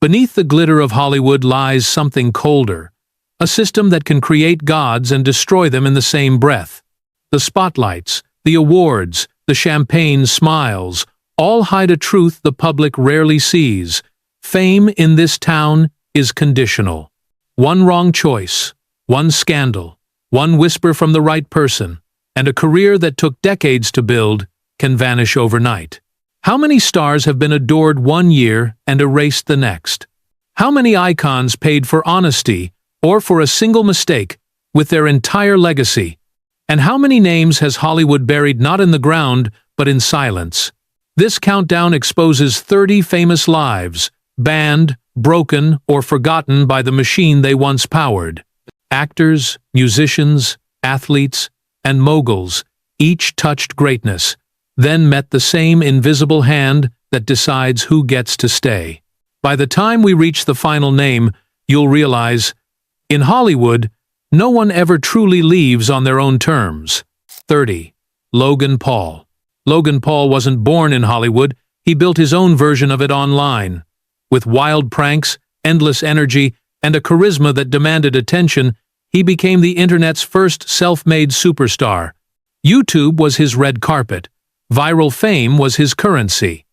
Beneath the glitter of Hollywood lies something colder, a system that can create gods and destroy them in the same breath. The spotlights, the awards, the champagne smiles, all hide a truth the public rarely sees. Fame in this town is conditional. One wrong choice, one scandal, one whisper from the right person, and a career that took decades to build can vanish overnight. How many stars have been adored one year and erased the next? How many icons paid for honesty or for a single mistake with their entire legacy? And how many names has Hollywood buried not in the ground, but in silence? This countdown exposes 30 famous lives, banned, broken, or forgotten by the machine they once powered. Actors, musicians, athletes, and moguls, each touched greatness, then met the same invisible hand that decides who gets to stay. By the time we reach the final name, you'll realize, in Hollywood, no one ever truly leaves on their own terms. 30. Logan Paul. Logan Paul wasn't born in Hollywood, he built his own version of it online. With wild pranks, endless energy, and a charisma that demanded attention, he became the internet's first self-made superstar. YouTube was his red carpet. Viral fame was his currency.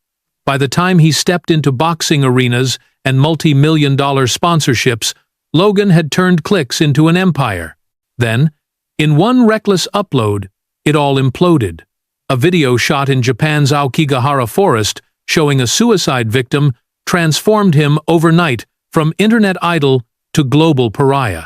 By the time he stepped into boxing arenas and multi-million-dollar sponsorships, Logan had turned clicks into an empire. Then, in one reckless upload, it all imploded. A video shot in Japan's Aokigahara forest showing a suicide victim transformed him overnight from internet idol to global pariah.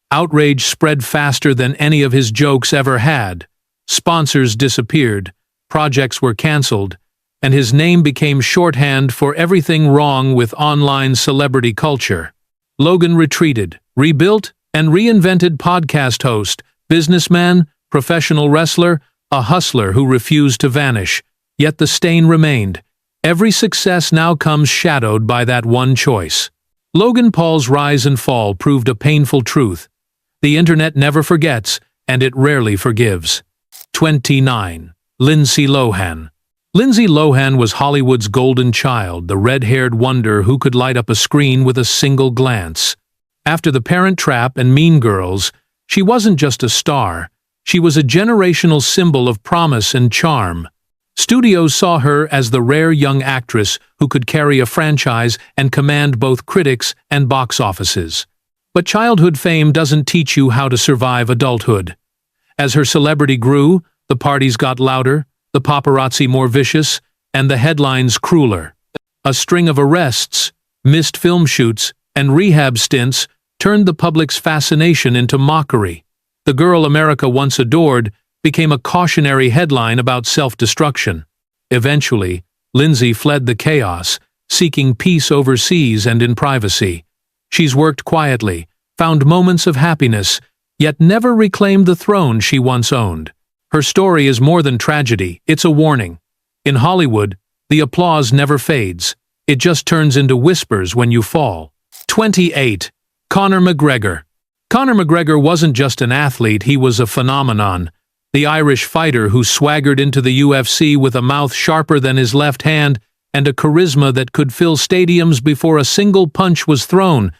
Outrage spread faster than any of his jokes ever had. Sponsors disappeared, projects were cancelled, and his name became shorthand for everything wrong with online celebrity culture. Logan retreated, rebuilt, and reinvented podcast host, businessman, professional wrestler, a hustler who refused to vanish. Yet the stain remained. Every success now comes shadowed by that one choice. Logan Paul's rise and fall proved a painful truth. The internet never forgets, and it rarely forgives. 29. Lindsay Lohan. Lindsay Lohan was Hollywood's golden child, the red-haired wonder who could light up a screen with a single glance. After The Parent Trap and Mean Girls, she wasn't just a star, she was a generational symbol of promise and charm. Studios saw her as the rare young actress who could carry a franchise and command both critics and box offices. But childhood fame doesn't teach you how to survive adulthood. As her celebrity grew, the parties got louder, the paparazzi more vicious, and the headlines crueler. A string of arrests, missed film shoots, and rehab stints turned the public's fascination into mockery. The girl America once adored became a cautionary headline about self-destruction. Eventually, Lindsay fled the chaos, seeking peace overseas and in privacy. She's worked quietly, found moments of happiness, yet never reclaimed the throne she once owned. Her story is more than tragedy, it's a warning. In Hollywood, the applause never fades. It just turns into whispers when you fall. 28. Conor McGregor. Conor McGregor wasn't just an athlete, he was a phenomenon. The Irish fighter who swaggered into the UFC with a mouth sharper than his left hand and a charisma that could fill stadiums before a single punch was thrown.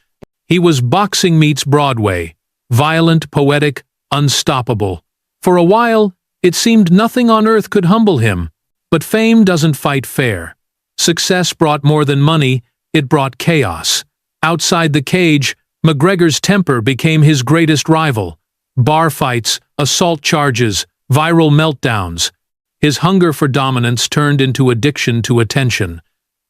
He was boxing meets Broadway. Violent, poetic, unstoppable. For a while, it seemed nothing on earth could humble him. But fame doesn't fight fair. Success brought more than money, it brought chaos. Outside the cage, McGregor's temper became his greatest rival. Bar fights, assault charges, viral meltdowns. His hunger for dominance turned into addiction to attention.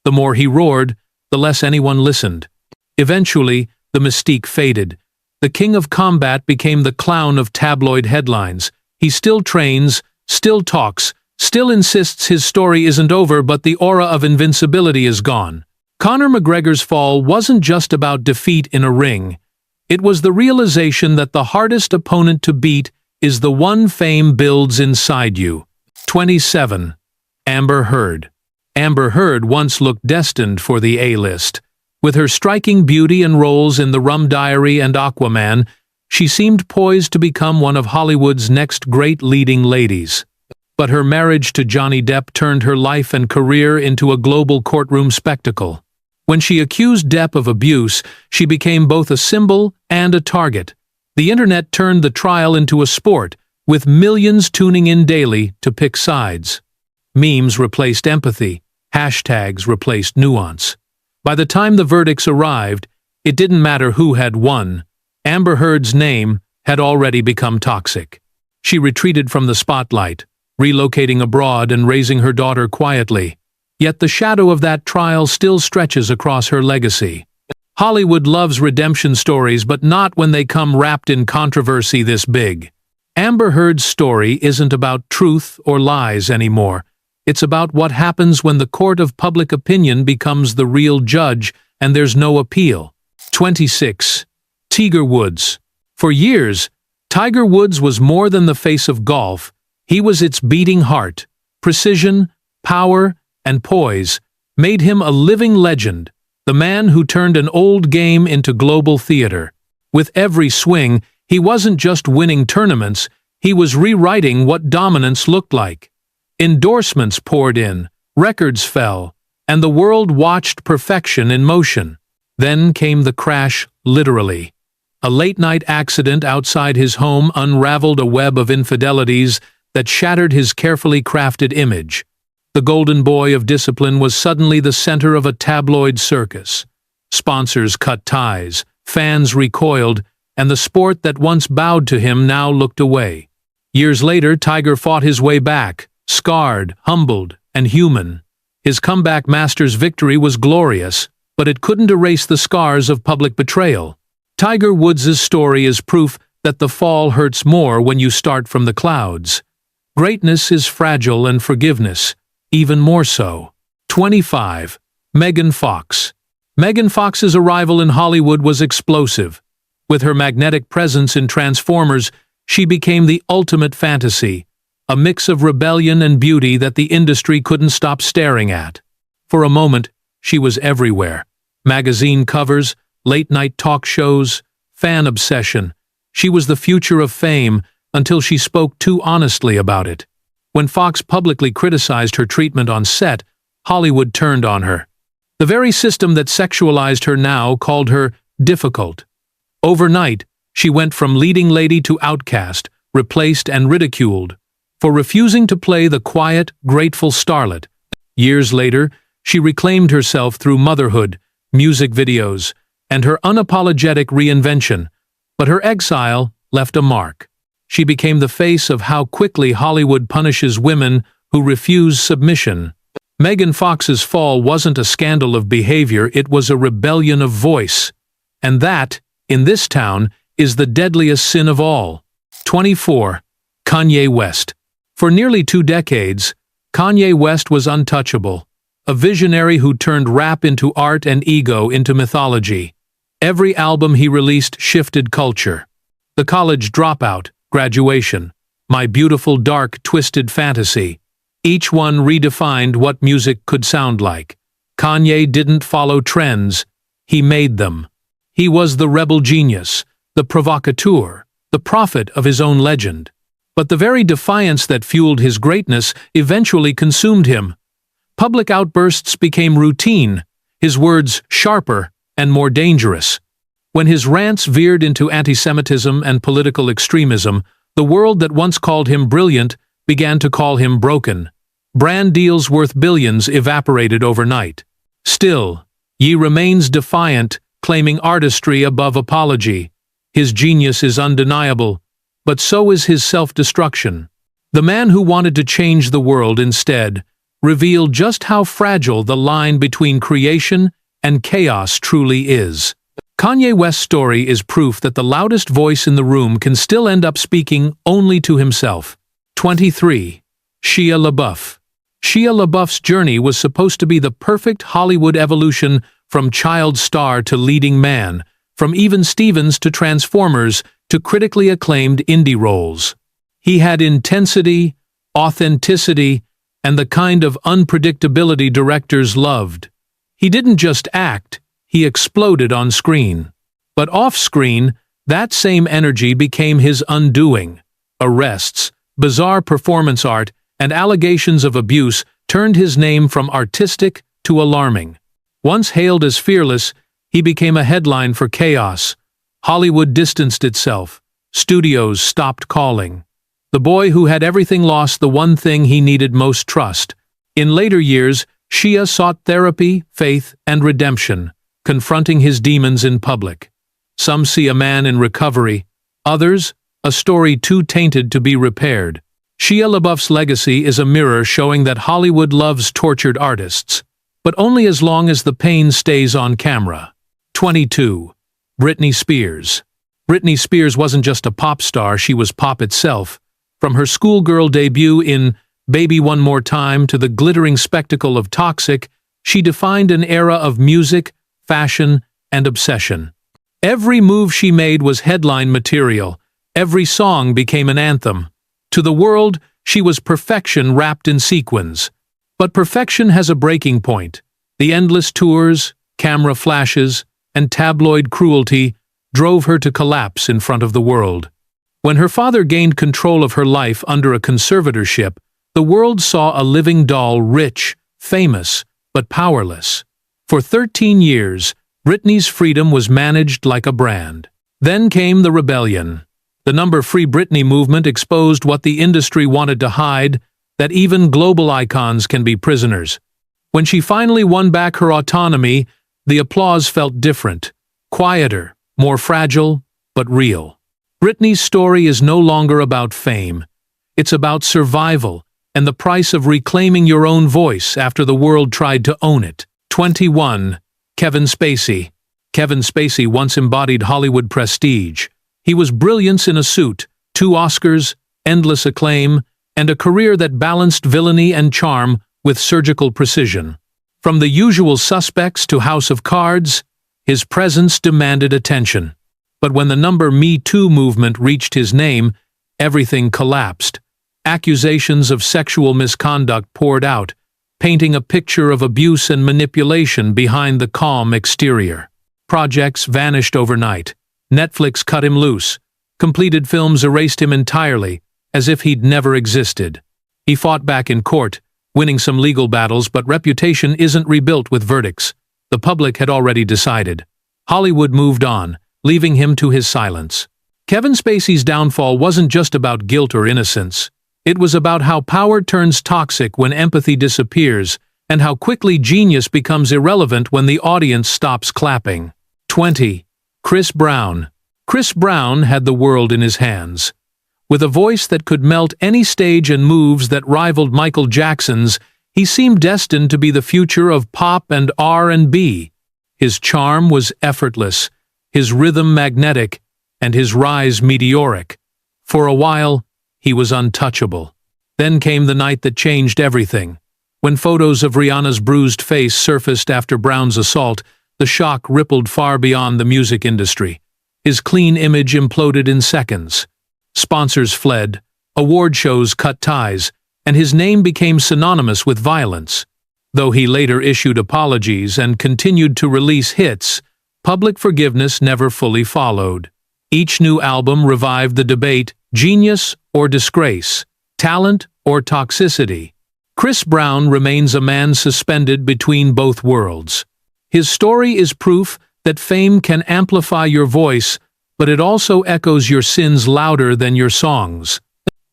The more he roared, the less anyone listened. Eventually, the mystique faded. The king of combat became the clown of tabloid headlines. He still trains, still talks, still insists his story isn't over, but the aura of invincibility is gone. Conor McGregor's fall wasn't just about defeat in a ring. It was the realization that the hardest opponent to beat is the one fame builds inside you. 27. Amber Heard. Amber Heard once looked destined for the A-list. With her striking beauty and roles in The Rum Diary and Aquaman, she seemed poised to become one of Hollywood's next great leading ladies. But her marriage to Johnny Depp turned her life and career into a global courtroom spectacle. When she accused Depp of abuse, she became both a symbol and a target. The internet turned the trial into a sport, with millions tuning in daily to pick sides. Memes replaced empathy, hashtags replaced nuance. By the time the verdicts arrived, it didn't matter who had won. Amber Heard's name had already become toxic. She retreated from the spotlight, relocating abroad and raising her daughter quietly. Yet the shadow of that trial still stretches across her legacy. Hollywood loves redemption stories, but not when they come wrapped in controversy this big. Amber Heard's story isn't about truth or lies anymore. It's about what happens when the court of public opinion becomes the real judge and there's no appeal. 26. Tiger Woods. For years, Tiger Woods was more than the face of golf. He was its beating heart. Precision, power, and poise made him a living legend, the man who turned an old game into global theater. With every swing, he wasn't just winning tournaments, he was rewriting what dominance looked like. Endorsements poured in, records fell, and the world watched perfection in motion. Then came the crash, literally. A late-night accident outside his home unraveled a web of infidelities that shattered his carefully crafted image. The golden boy of discipline was suddenly the center of a tabloid circus. Sponsors cut ties, fans recoiled, and the sport that once bowed to him now looked away. Years later, Tiger fought his way back, scarred, humbled, and human. His comeback Masters victory was glorious, but it couldn't erase the scars of public betrayal. Tiger Woods' story is proof that the fall hurts more when you start from the clouds. Greatness is fragile, and forgiveness even more so. 25. Megan Fox. Megan Fox's arrival in Hollywood was explosive. With her magnetic presence in Transformers, she became the ultimate fantasy, a mix of rebellion and beauty that the industry couldn't stop staring at. For a moment, she was everywhere. Magazine covers, late-night talk shows, fan obsession. She was the future of fame until she spoke too honestly about it. When Fox publicly criticized her treatment on set, Hollywood turned on her. The very system that sexualized her now called her difficult. Overnight, she went from leading lady to outcast, replaced and ridiculed, for refusing to play the quiet, grateful starlet. Years later, she reclaimed herself through motherhood, music videos, and her unapologetic reinvention, but her exile left a mark. She became the face of how quickly Hollywood punishes women who refuse submission. Megan Fox's fall wasn't a scandal of behavior, it was a rebellion of voice. And that, in this town, is the deadliest sin of all. 24. Kanye West. For nearly 2 decades, Kanye West was untouchable, a visionary who turned rap into art and ego into mythology. Every album he released shifted culture. The College Dropout, Graduation, My Beautiful Dark Twisted Fantasy. Each one redefined what music could sound like. Kanye didn't follow trends, he made them. He was the rebel genius, the provocateur, the prophet of his own legend. But the very defiance that fueled his greatness eventually consumed him. Public outbursts became routine, his words sharper and more dangerous. When his rants veered into anti-Semitism and political extremism, the world that once called him brilliant began to call him broken. Brand deals worth billions evaporated overnight. Still, Ye remains defiant, claiming artistry above apology. His genius is undeniable, but so is his self-destruction. The man who wanted to change the world instead revealed just how fragile the line between creation and chaos truly is. Kanye West's story is proof that the loudest voice in the room can still end up speaking only to himself. 23. Shia LaBeouf. Shia LaBeouf's journey was supposed to be the perfect Hollywood evolution from child star to leading man, from Even Stevens to Transformers to critically acclaimed indie roles. He had intensity, authenticity, and the kind of unpredictability directors loved. He didn't just act, he exploded on screen. But off-screen, that same energy became his undoing. Arrests, bizarre performance art, and allegations of abuse turned his name from artistic to alarming. Once hailed as fearless, he became a headline for chaos. Hollywood distanced itself. Studios stopped calling. The boy who had everything lost the one thing he needed most: trust. In later years, Shia sought therapy, faith, and redemption, confronting his demons in public. Some see a man in recovery, others, a story too tainted to be repaired. Shia LaBeouf's legacy is a mirror showing that Hollywood loves tortured artists, but only as long as the pain stays on camera. 22. Britney Spears. Britney Spears wasn't just a pop star, she was pop itself. From her schoolgirl debut in Baby One More Time to the glittering spectacle of Toxic, she defined an era of music, fashion, and obsession. Every move she made was headline material. Every song became an anthem. To the world, she was perfection wrapped in sequins. But perfection has a breaking point. The endless tours, camera flashes, and tabloid cruelty drove her to collapse in front of the world. When her father gained control of her life under a conservatorship, the world saw a living doll, rich, famous, but powerless. For 13 years, Britney's freedom was managed like a brand. Then came the rebellion. The Free Britney movement exposed what the industry wanted to hide, that even global icons can be prisoners. When she finally won back her autonomy, the applause felt different, quieter, more fragile, but real. Britney's story is no longer about fame. It's about survival and the price of reclaiming your own voice after the world tried to own it. 21. Kevin Spacey. Kevin Spacey once embodied Hollywood prestige. He was brilliance in a suit, 2 Oscars, endless acclaim, and a career that balanced villainy and charm with surgical precision. From The Usual Suspects to House of Cards, his presence demanded attention. But when the Me Too movement reached his name, everything collapsed. Accusations of sexual misconduct poured out, painting a picture of abuse and manipulation behind the calm exterior. Projects vanished overnight. Netflix cut him loose. Completed films erased him entirely, as if he'd never existed. He fought back in court, winning some legal battles, but reputation isn't rebuilt with verdicts. The public had already decided. Hollywood moved on, leaving him to his silence. Kevin Spacey's downfall wasn't just about guilt or innocence. It was about how power turns toxic when empathy disappears, and how quickly genius becomes irrelevant when the audience stops clapping. 20. Chris Brown. Chris Brown had the world in his hands. With a voice that could melt any stage and moves that rivaled Michael Jackson's, he seemed destined to be the future of pop and R&B. His charm was effortless, his rhythm magnetic, and his rise meteoric. For a while, he was untouchable. Then came the night that changed everything. When photos of Rihanna's bruised face surfaced after Brown's assault, the shock rippled far beyond the music industry. His clean image imploded in seconds. Sponsors fled, award shows cut ties, and his name became synonymous with violence. Though he later issued apologies and continued to release hits, public forgiveness never fully followed. Each new album revived the debate: genius or disgrace, talent or toxicity. Chris Brown remains a man suspended between both worlds. His story is proof that fame can amplify your voice, but it also echoes your sins louder than your songs.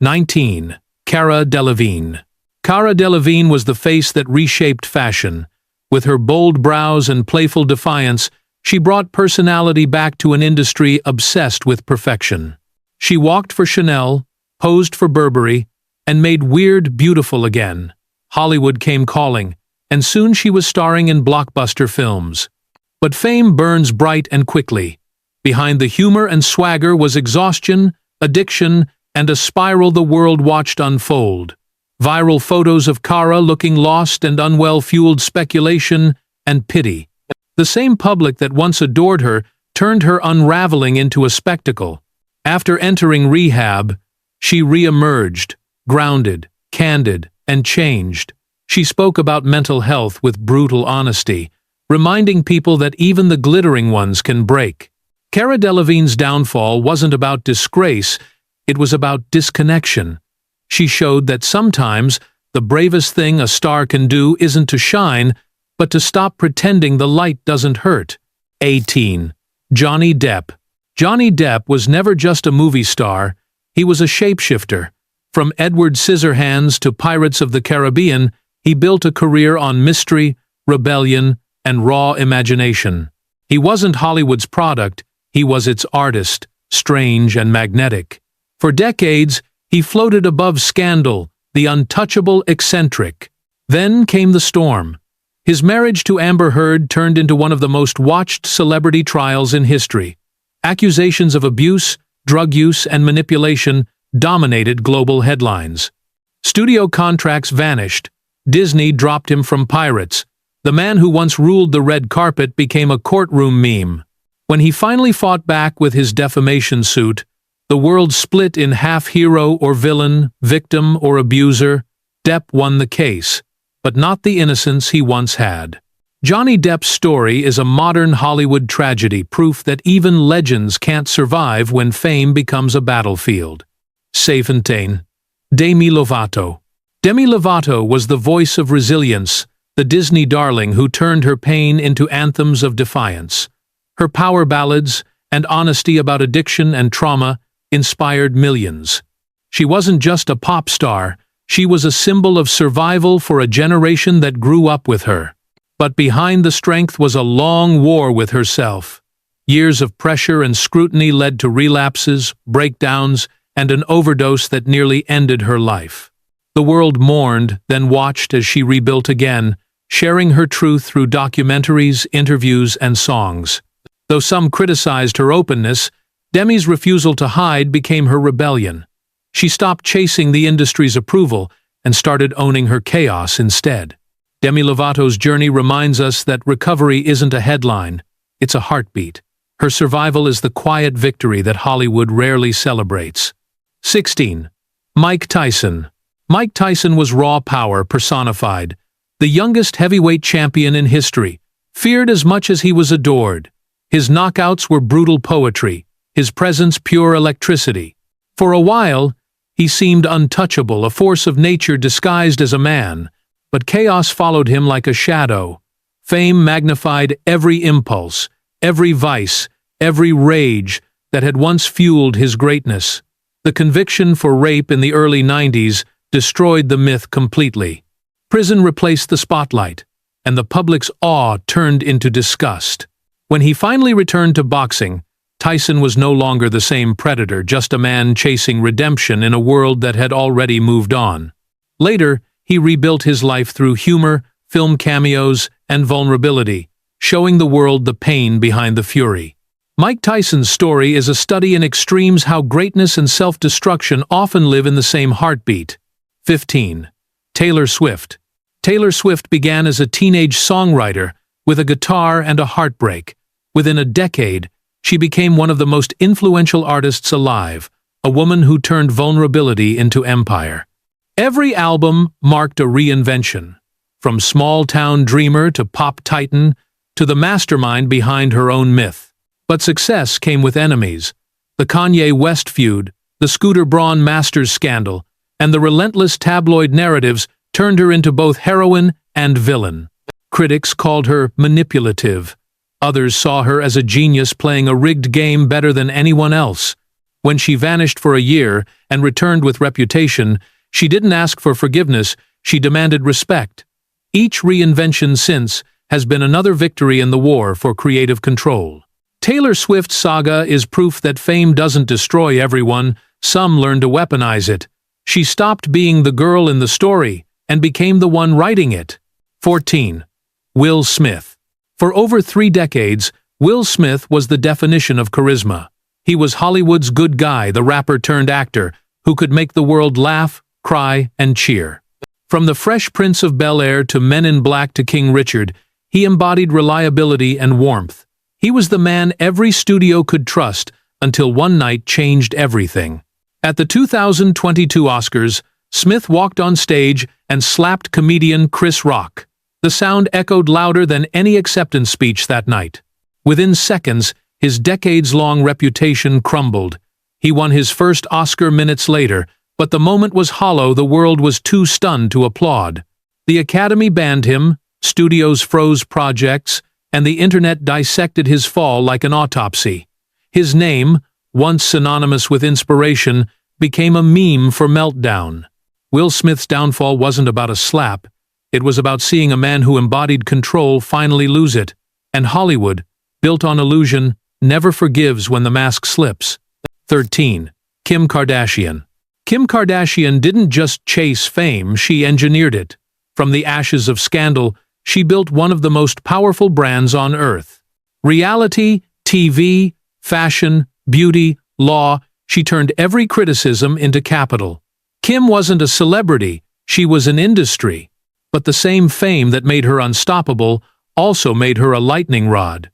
19. Cara Delevingne. Cara Delevingne was the face that reshaped fashion. With her bold brows and playful defiance, she brought personality back to an industry obsessed with perfection. She walked for Chanel, posed for Burberry, and made weird beautiful again. Hollywood came calling, and soon she was starring in blockbuster films. But fame burns bright and quickly. Behind the humor and swagger was exhaustion, addiction, and a spiral the world watched unfold. Viral photos of Cara looking lost and unwell fueled speculation and pity. The same public that once adored her turned her unraveling into a spectacle. After entering rehab, she re-emerged, grounded, candid, and changed. She spoke about mental health with brutal honesty, reminding people that even the glittering ones can break. Cara Delevingne's downfall wasn't about disgrace, it was about disconnection. She showed that sometimes the bravest thing a star can do isn't to shine, but to stop pretending the light doesn't hurt. 18. Johnny Depp. Johnny Depp was never just a movie star, he was a shapeshifter. From Edward Scissorhands to Pirates of the Caribbean, he built a career on mystery, rebellion, and raw imagination. He wasn't Hollywood's product, he was its artist, strange and magnetic. For decades, he floated above scandal, the untouchable eccentric. Then came the storm. His marriage to Amber Heard turned into one of the most watched celebrity trials in history. Accusations of abuse, drug use, and manipulation dominated global headlines. Studio contracts vanished. Disney dropped him from Pirates. The man who once ruled the red carpet became a courtroom meme. When he finally fought back with his defamation suit, the world split in half hero or villain, victim or abuser. Depp won the case, but not the innocence he once had. Johnny Depp's story is a modern Hollywood tragedy, proof that even legends can't survive when fame becomes a battlefield. 17. Demi Lovato. Demi Lovato was the voice of resilience, the Disney darling who turned her pain into anthems of defiance. Her power ballads and honesty about addiction and trauma inspired millions. She wasn't just a pop star, she was a symbol of survival for a generation that grew up with her. But behind the strength was a long war with herself. Years of pressure and scrutiny led to relapses, breakdowns, and an overdose that nearly ended her life. The world mourned, then watched as she rebuilt again, sharing her truth through documentaries, interviews, and songs. Though some criticized her openness, Demi's refusal to hide became her rebellion. She stopped chasing the industry's approval and started owning her chaos instead. Demi Lovato's journey reminds us that recovery isn't a headline, it's a heartbeat. Her survival is the quiet victory that Hollywood rarely celebrates. 16. Mike Tyson. Mike Tyson was raw power personified, the youngest heavyweight champion in history, feared as much as he was adored. His knockouts were brutal poetry, his presence pure electricity. For a while, he seemed untouchable, a force of nature disguised as a man, but chaos followed him like a shadow. Fame magnified every impulse, every vice, every rage that had once fueled his greatness. The conviction for rape in the early 90s destroyed the myth completely. Prison replaced the spotlight, and the public's awe turned into disgust. When he finally returned to boxing, Tyson was no longer the same predator, just a man chasing redemption in a world that had already moved on. Later, he rebuilt his life through humor, film cameos, and vulnerability, showing the world the pain behind the fury. Mike Tyson's story is a study in extremes, how greatness and self-destruction often live in the same heartbeat. 15. Taylor Swift. Taylor Swift began as a teenage songwriter with a guitar and a heartbreak. Within a decade, she became one of the most influential artists alive, a woman who turned vulnerability into empire. Every album marked a reinvention, from small-town dreamer to pop titan to the mastermind behind her own myth. But success came with enemies. The Kanye West feud, the Scooter Braun Masters scandal, and the relentless tabloid narratives turned her into both heroine and villain. Critics called her manipulative. Others saw her as a genius playing a rigged game better than anyone else. When she vanished for a year and returned with reputation, she didn't ask for forgiveness, she demanded respect. Each reinvention since has been another victory in the war for creative control. Taylor Swift's saga is proof that fame doesn't destroy everyone, some learn to weaponize it. She stopped being the girl in the story and became the one writing it. 14. Will Smith. For over 3 decades, Will Smith was the definition of charisma. He was Hollywood's good guy, the rapper turned actor, who could make the world laugh, cry, and cheer. From the Fresh Prince of Bel-Air to Men in Black to King Richard, he embodied reliability and warmth. He was the man every studio could trust until one night changed everything. At the 2022 Oscars, Smith walked on stage and slapped comedian Chris Rock. The sound echoed louder than any acceptance speech that night. Within seconds, his decades-long reputation crumbled. He won his first Oscar minutes later, but the moment was hollow, the world was too stunned to applaud. The Academy banned him, Studios froze projects, and the internet dissected his fall like an autopsy. His name, once synonymous with inspiration, became a meme for meltdown. Will Smith's downfall wasn't about a slap. It was about seeing a man who embodied control finally lose it. And Hollywood, built on illusion, never forgives when the mask slips. 13. Kim Kardashian. Kim Kardashian didn't just chase fame, she engineered it. From the ashes of scandal, she built one of the most powerful brands on earth. Reality, TV, fashion, beauty, law, she turned every criticism into capital. Kim wasn't a celebrity, she was an industry. But the same fame that made her unstoppable also made her a lightning rod.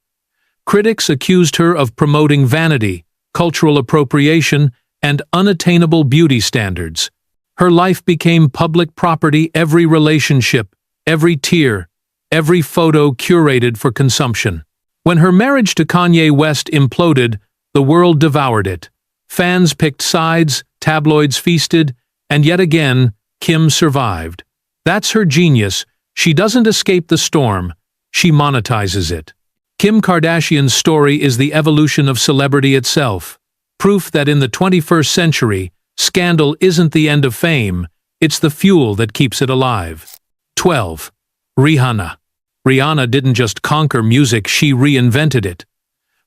Critics accused her of promoting vanity, cultural appropriation, and unattainable beauty standards. Her life became public property, every relationship, every tear, every photo curated for consumption. When her marriage to Kanye West imploded, the world devoured it. Fans picked sides, tabloids feasted, and yet again, Kim survived. That's her genius. She doesn't escape the storm, she monetizes it. Kim Kardashian's story is the evolution of celebrity itself. Proof that in the 21st century, scandal isn't the end of fame, it's the fuel that keeps it alive. 12. Rihanna. Rihanna didn't just conquer music, she reinvented it.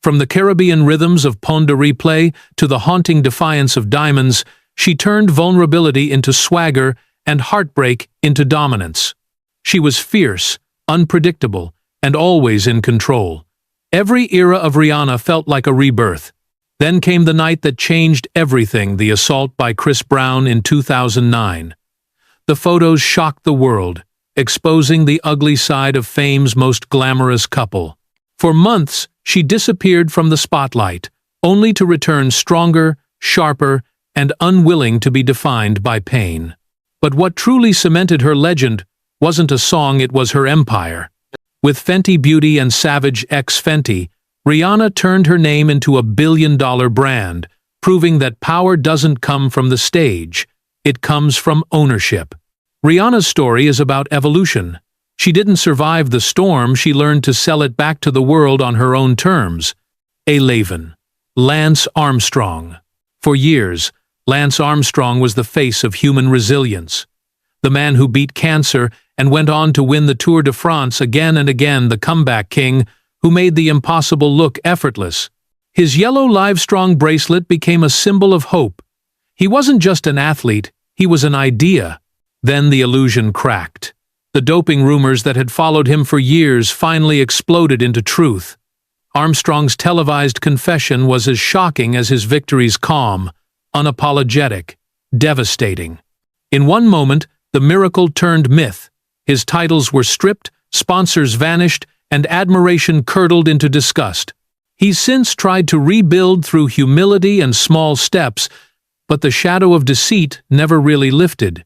From the Caribbean rhythms of Pon de Replay to the haunting defiance of Diamonds, she turned vulnerability into swagger and heartbreak into dominance. She was fierce, unpredictable, and always in control. Every era of Rihanna felt like a rebirth. Then came the night that changed everything, the assault by Chris Brown in 2009. The photos shocked the world, exposing the ugly side of fame's most glamorous couple. For months, she disappeared from the spotlight, only to return stronger, sharper, and unwilling to be defined by pain. But what truly cemented her legend wasn't a song, it was her empire. With Fenty Beauty and Savage X Fenty, Rihanna turned her name into a billion-dollar brand, proving that power doesn't come from the stage, it comes from ownership. Rihanna's story is about evolution. She didn't survive the storm, she learned to sell it back to the world on her own terms. A Laven. Lance Armstrong. For years, Lance Armstrong was the face of human resilience. The man who beat cancer and went on to win the Tour de France again and again, the comeback king who made the impossible look effortless. His yellow Livestrong bracelet became a symbol of hope. He wasn't just an athlete, he was an idea. Then the illusion cracked. The doping rumors that had followed him for years finally exploded into truth. Armstrong's televised confession was as shocking as his victory's calm, unapologetic, devastating. In one moment, the miracle turned myth. His titles were stripped, sponsors vanished, and admiration curdled into disgust. He's since tried to rebuild through humility and small steps, but the shadow of deceit never really lifted.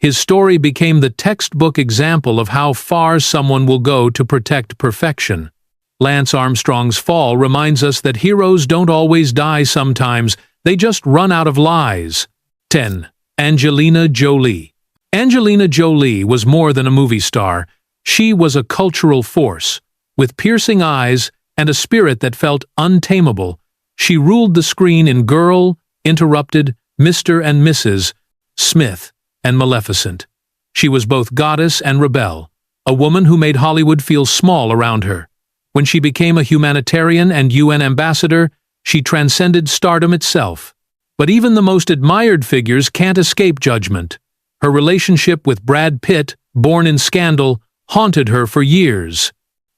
His story became the textbook example of how far someone will go to protect perfection. Lance Armstrong's fall reminds us that heroes don't always die sometimes, they just run out of lies. 10. Angelina Jolie. Angelina Jolie was more than a movie star. She was a cultural force. With piercing eyes and a spirit that felt untamable, she ruled the screen in Girl, Interrupted, Mr. and Mrs. Smith, and Maleficent. She was both goddess and rebel, a woman who made Hollywood feel small around her. When she became a humanitarian and UN ambassador, she transcended stardom itself. But even the most admired figures can't escape judgment. Her relationship with Brad Pitt, born in scandal, haunted her for years.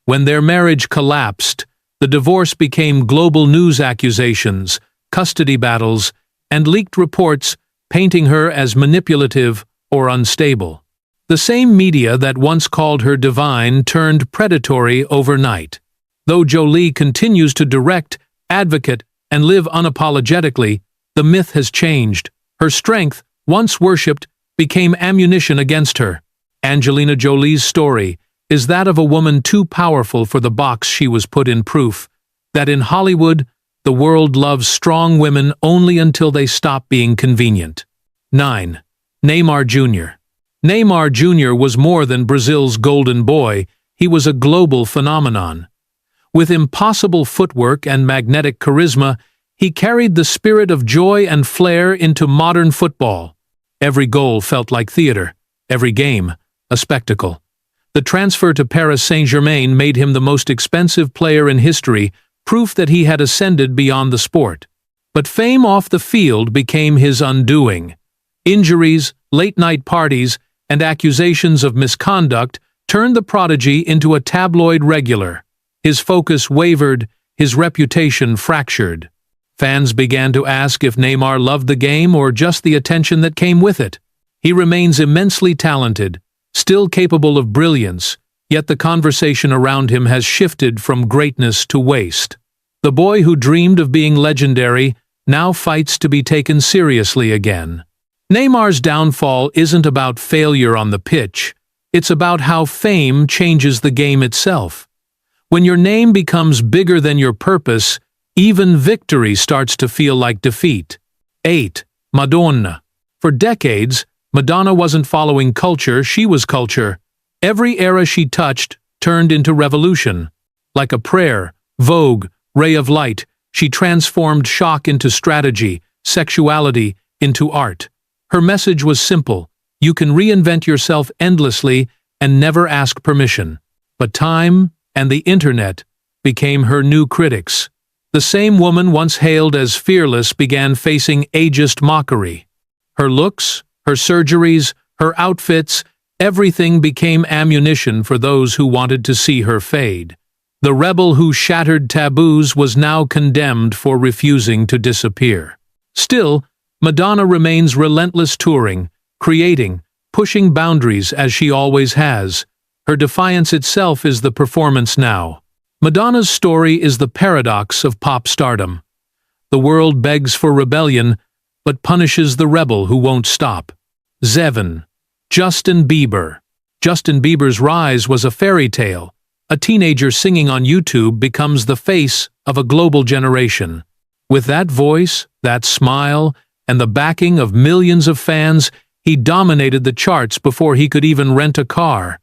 When their marriage collapsed, the divorce became global news accusations, custody battles, and leaked reports painting her as manipulative or unstable. The same media that once called her divine turned predatory overnight. Though Jolie continues to direct, advocate, and live unapologetically, the myth has changed. Her strength, once worshipped, became ammunition against her. Angelina Jolie's story is that of a woman too powerful for the box she was put in, proof that in Hollywood, the world loves strong women only until they stop being convenient. 9. Neymar Jr. Neymar Jr. was more than Brazil's golden boy, he was a global phenomenon. With impossible footwork and magnetic charisma, he carried the spirit of joy and flair into modern football. Every goal felt like theater, every game a spectacle. The transfer to Paris Saint-Germain made him the most expensive player in history, proof that he had ascended beyond the sport. But fame off the field became his undoing. Injuries, late-night parties, and accusations of misconduct turned the prodigy into a tabloid regular. His focus wavered, his reputation fractured. Fans began to ask if Neymar loved the game or just the attention that came with it. He remains immensely talented, still capable of brilliance, yet the conversation around him has shifted from greatness to waste. The boy who dreamed of being legendary now fights to be taken seriously again. Neymar's downfall isn't about failure on the pitch, it's about how fame changes the game itself. When your name becomes bigger than your purpose, even victory starts to feel like defeat. 8. Madonna. For decades, Madonna wasn't following culture, she was culture. Every era she touched turned into revolution. Like a prayer, vogue, ray of light, she transformed shock into strategy, sexuality into art. Her message was simple: you can reinvent yourself endlessly and never ask permission. But time and the internet became her new critics. The same woman once hailed as fearless began facing ageist mockery. Her looks, her surgeries, her outfits, everything became ammunition for those who wanted to see her fade. The rebel who shattered taboos was now condemned for refusing to disappear. Still, Madonna remains relentless, touring, creating, pushing boundaries as she always has. Her defiance itself is the performance now. Madonna's story is the paradox of pop stardom. The world begs for rebellion, but punishes the rebel who won't stop. 7. Justin Bieber. Justin Bieber's rise was a fairy tale. A teenager singing on YouTube becomes the face of a global generation. With that voice, that smile, and the backing of millions of fans, he dominated the charts before he could even rent a car.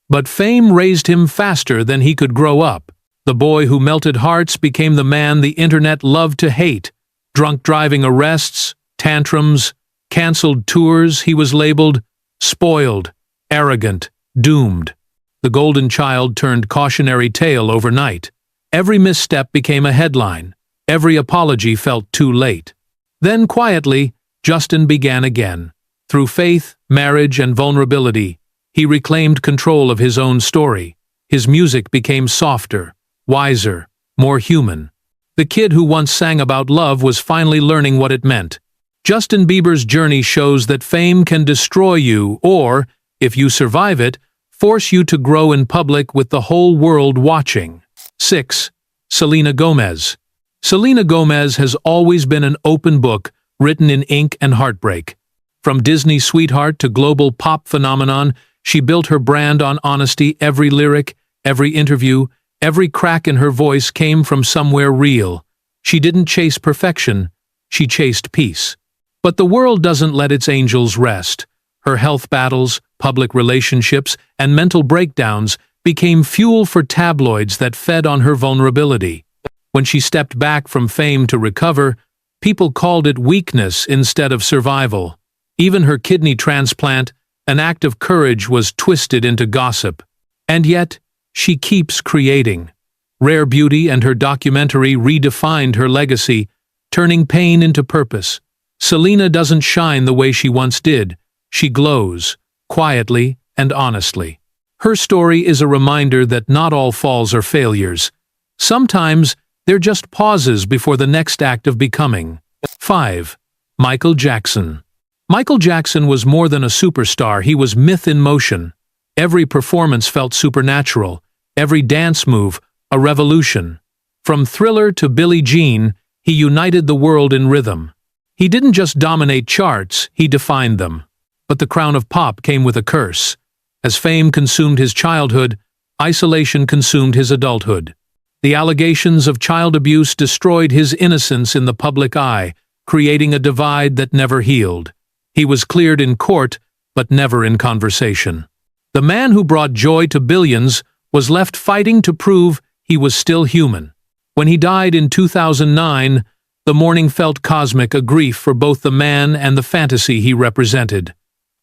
But fame raised him faster than he could grow up. The boy who melted hearts became the man the internet loved to hate. Drunk driving arrests, tantrums, cancelled tours, he was labeled spoiled, arrogant, doomed. The golden child turned cautionary tale overnight. Every misstep became a headline. Every apology felt too late. Then quietly, Justin began again. Through faith, marriage, and vulnerability, he reclaimed control of his own story. His music became softer, wiser, more human. The kid who once sang about love was finally learning what it meant. Justin Bieber's journey shows that fame can destroy you or, if you survive it, force you to grow in public with the whole world watching. 6. Selena Gomez. Selena Gomez has always been an open book written in ink and heartbreak. From Disney sweetheart to global pop phenomenon, she built her brand on honesty. Every lyric, every interview, every crack in her voice came from somewhere real. She didn't chase perfection, she chased peace. But the world doesn't let its angels rest. Her health battles, public relationships, and mental breakdowns became fuel for tabloids that fed on her vulnerability. When she stepped back from fame to recover, people called it weakness instead of survival. Even her kidney transplant, an act of courage, was twisted into gossip. And yet, she keeps creating. Rare Beauty and her documentary redefined her legacy, turning pain into purpose. Selena doesn't shine the way she once did. She glows, quietly and honestly. Her story is a reminder that not all falls are failures. Sometimes, they're just pauses before the next act of becoming. 5. Michael Jackson. Michael Jackson was more than a superstar, he was myth in motion. Every performance felt supernatural, every dance move, a revolution. From Thriller to Billie Jean, he united the world in rhythm. He didn't just dominate charts, he defined them. But the crown of pop came with a curse. As fame consumed his childhood, isolation consumed his adulthood. The allegations of child abuse destroyed his innocence in the public eye, creating a divide that never healed. He was cleared in court, but never in conversation. The man who brought joy to billions was left fighting to prove he was still human. When he died in 2009, the mourning felt cosmic, a grief for both the man and the fantasy he represented.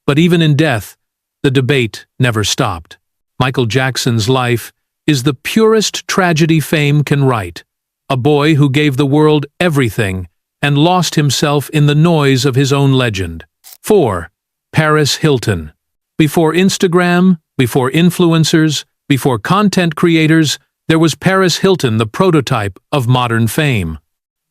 But even in death, the debate never stopped. Michael Jackson's life is the purest tragedy fame can write. A boy who gave the world everything and lost himself in the noise of his own legend. 4. Paris Hilton. Before Instagram, before influencers, before content creators, there was Paris Hilton, the prototype of modern fame.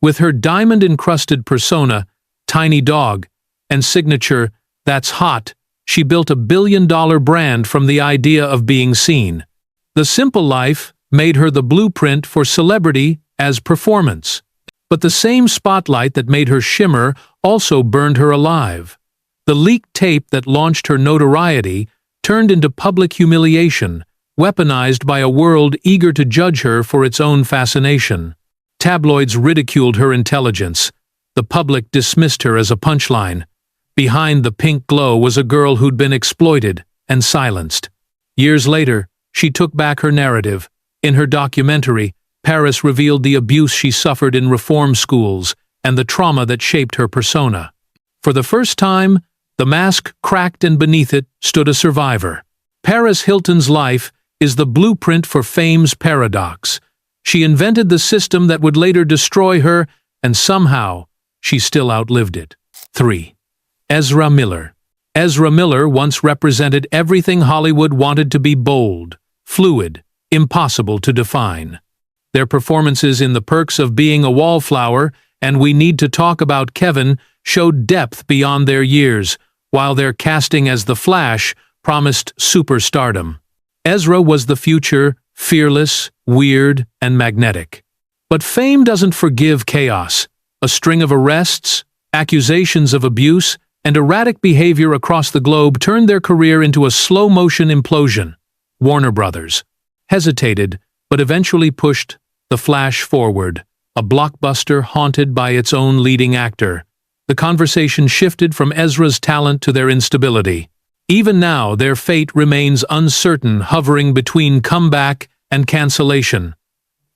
With her diamond-encrusted persona, tiny dog, and signature, "That's hot," she built a billion-dollar brand from the idea of being seen. The simple life made her the blueprint for celebrity as performance. But the same spotlight that made her shimmer also burned her alive. The leaked tape that launched her notoriety turned into public humiliation, weaponized by a world eager to judge her for its own fascination. Tabloids ridiculed her intelligence. The public dismissed her as a punchline. Behind the pink glow was a girl who'd been exploited and silenced. Years later, she took back her narrative. In her documentary, Paris revealed the abuse she suffered in reform schools and the trauma that shaped her persona. For the first time, the mask cracked and beneath it stood a survivor. Paris Hilton's life is the blueprint for fame's paradox. She invented the system that would later destroy her, and somehow, she still outlived it. 3. Ezra Miller. Ezra Miller once represented everything Hollywood wanted to be: bold, fluid, impossible to define. Their performances in The Perks of Being a Wallflower and We Need to Talk About Kevin showed depth beyond their years, while their casting as the Flash promised superstardom. Ezra was the future, fearless, weird, and magnetic. But fame doesn't forgive chaos. A string of arrests, accusations of abuse, and erratic behavior across the globe turned their career into a slow-motion implosion. Warner Brothers hesitated, but eventually pushed The Flash forward, a blockbuster haunted by its own leading actor. The conversation shifted from Ezra's talent to their instability. Even now, their fate remains uncertain, hovering between comeback and cancellation.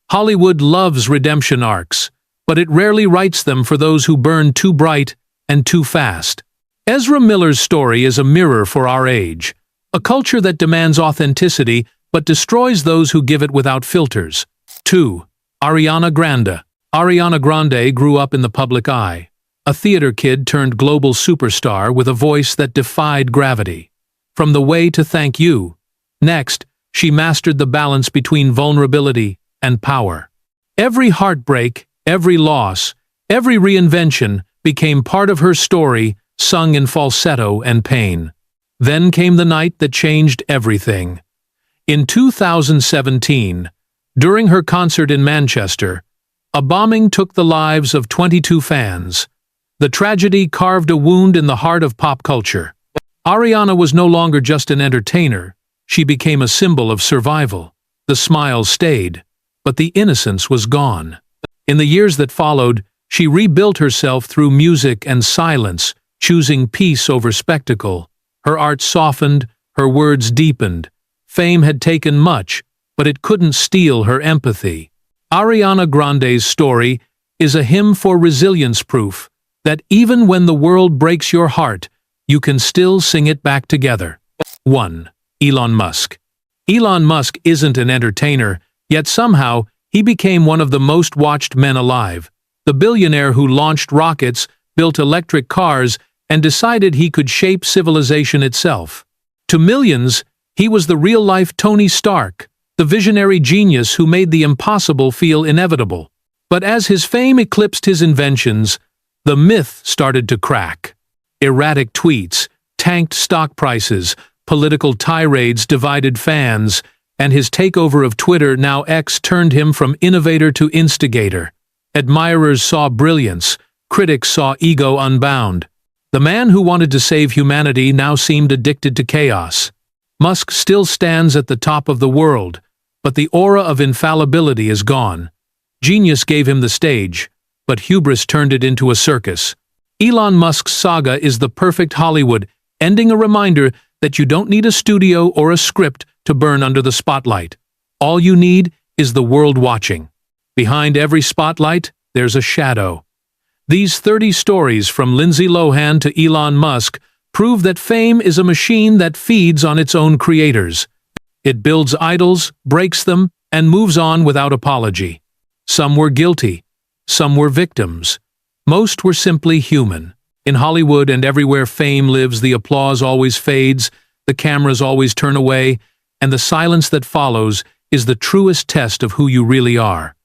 Hollywood loves redemption arcs, but it rarely writes them for those who burn too bright and too fast. Ezra Miller's story is a mirror for our age, a culture that demands authenticity but destroys those who give it without filters. 2. Ariana Grande. Ariana Grande grew up in the public eye, a theater kid turned global superstar with a voice that defied gravity. From The Way to Thank You. Next, she mastered the balance between vulnerability and power. Every heartbreak, every loss, every reinvention became part of her story, sung in falsetto and pain. Then came the night that changed everything. In 2017, during her concert in Manchester, a bombing took the lives of 22 fans. The tragedy carved a wound in the heart of pop culture. Ariana was no longer just an entertainer. She became a symbol of survival. The smile stayed, but the innocence was gone. In the years that followed, she rebuilt herself through music and silence, choosing peace over spectacle. Her art softened, her words deepened. Fame had taken much, but it couldn't steal her empathy. Ariana Grande's story is a hymn for resilience, proof that even when the world breaks your heart, you can still sing it back together. 1. Elon Musk. Elon Musk isn't an entertainer, yet somehow he became one of the most watched men alive. The billionaire who launched rockets, built electric cars, and decided he could shape civilization itself. To millions, he was the real-life Tony Stark, the visionary genius who made the impossible feel inevitable. But as his fame eclipsed his inventions, the myth started to crack. Erratic tweets, tanked stock prices, political tirades divided fans, and his takeover of Twitter, now X, turned him from innovator to instigator. Admirers saw brilliance, critics saw ego unbound. The man who wanted to save humanity now seemed addicted to chaos. Musk still stands at the top of the world, but the aura of infallibility is gone. Genius gave him the stage, but hubris turned it into a circus. Elon Musk's saga is the perfect Hollywood ending, a reminder that you don't need a studio or a script to burn under the spotlight. All you need is the world watching. Behind every spotlight, there's a shadow. These 30 stories from Lindsay Lohan to Elon Musk prove that fame is a machine that feeds on its own creators. It builds idols, breaks them, and moves on without apology. Some were guilty. Some were victims. Most were simply human. In Hollywood and everywhere fame lives, the applause always fades, the cameras always turn away, and the silence that follows is the truest test of who you really are.